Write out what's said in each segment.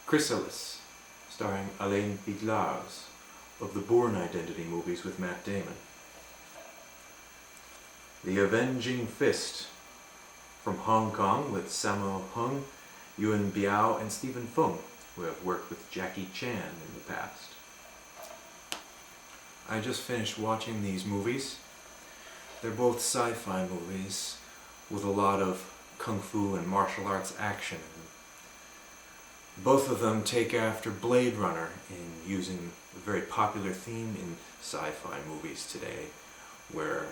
Chrysalis, starring Alain Biglars, of the Bourne Identity movies with Matt Damon. The Avenging Fist, from Hong Kong with Sammo Hung, Yuen Biao, and Stephen Fung, who have worked with Jackie Chan in the past. I just finished watching these movies. They're both sci-fi movies with a lot of kung fu and martial arts action in them. Both of them take after Blade Runner in using a very popular theme in sci-fi movies today, where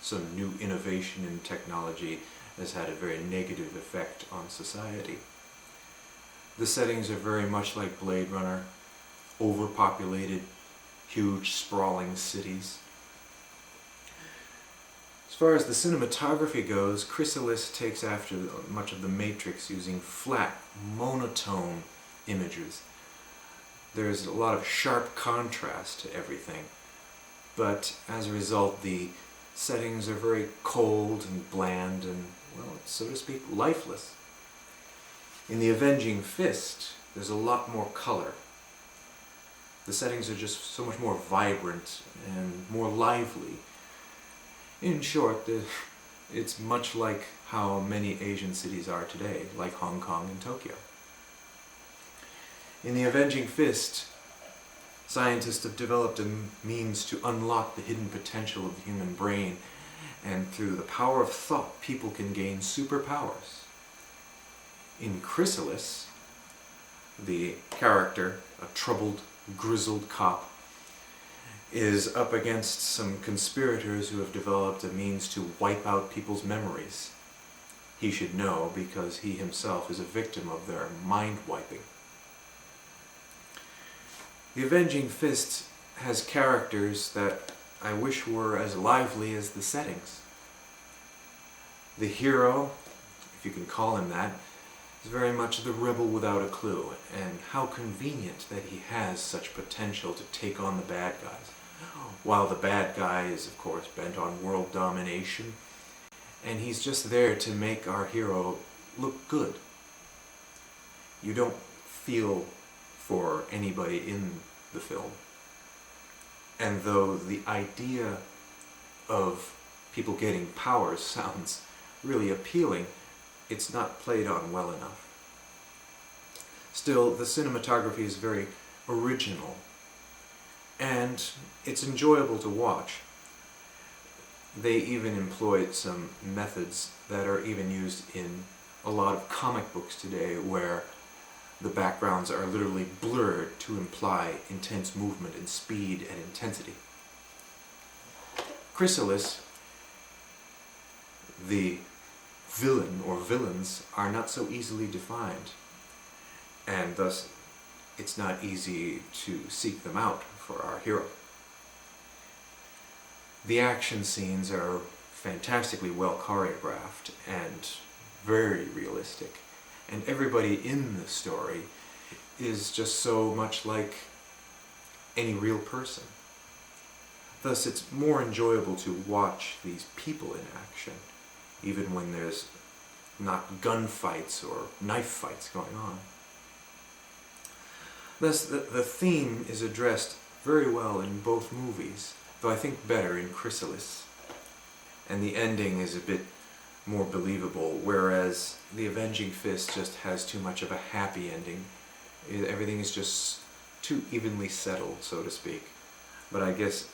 some new innovation in technology has had a very negative effect on society. The settings are very much like Blade Runner, overpopulated, huge sprawling cities. As far as the cinematography goes, Chrysalis takes after much of the Matrix, using flat, monotone images. There's a lot of sharp contrast to everything, but as a result the settings are very cold and bland and, well, so to speak, lifeless. In the Avenging Fist, there's a lot more color. The settings are just so much more vibrant and more lively. In short, it's much like how many Asian cities are today, like Hong Kong and Tokyo. In the Avenging Fist, scientists have developed a means to unlock the hidden potential of the human brain, and through the power of thought, people can gain superpowers. In Chrysalis, the character, a troubled, grizzled cop, is up against some conspirators who have developed a means to wipe out people's memories. He should know because he himself is a victim of their mind-wiping. The Avenging Fist has characters that I wish were as lively as the settings. The hero, if you can call him that, is very much the rebel without a clue, and how convenient that he has such potential to take on the bad guys. While the bad guy is, of course, bent on world domination, and he's just there to make our hero look good. You don't feel for anybody in the film. And though the idea of people getting powers sounds really appealing, it's not played on well enough. Still, the cinematography is very original, and it's enjoyable to watch. They even employed some methods that are even used in a lot of comic books today, where the backgrounds are literally blurred to imply intense movement and speed and intensity. Chrysalis, the villain or villains are not so easily defined, and thus it's not easy to seek them out for our hero. The action scenes are fantastically well choreographed and very realistic, and everybody in the story is just so much like any real person. Thus it's more enjoyable to watch these people in action, even when there's not gunfights or knife fights going on. Thus the theme is addressed very well in both movies, though I think better in Chrysalis. And the ending is a bit more believable, whereas the Avenging Fist just has too much of a happy ending. Everything is just too evenly settled, so to speak. But I guess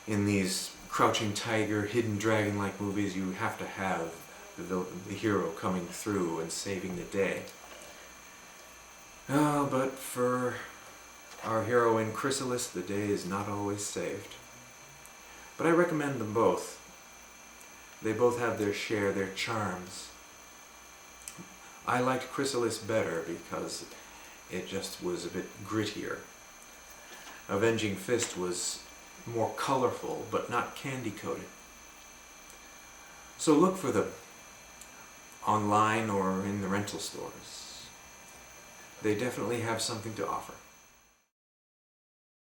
in these Crouching Tiger, Hidden Dragon-like movies, you have to have the hero coming through and saving the day. But for our hero in Chrysalis, the day is not always saved. But I recommend them both. They both have their share, their charms. I liked Chrysalis better because it just was a bit grittier. Avenging Fist was more colorful, but not candy-coated. So look for them online or in the rental stores. They definitely have something to offer.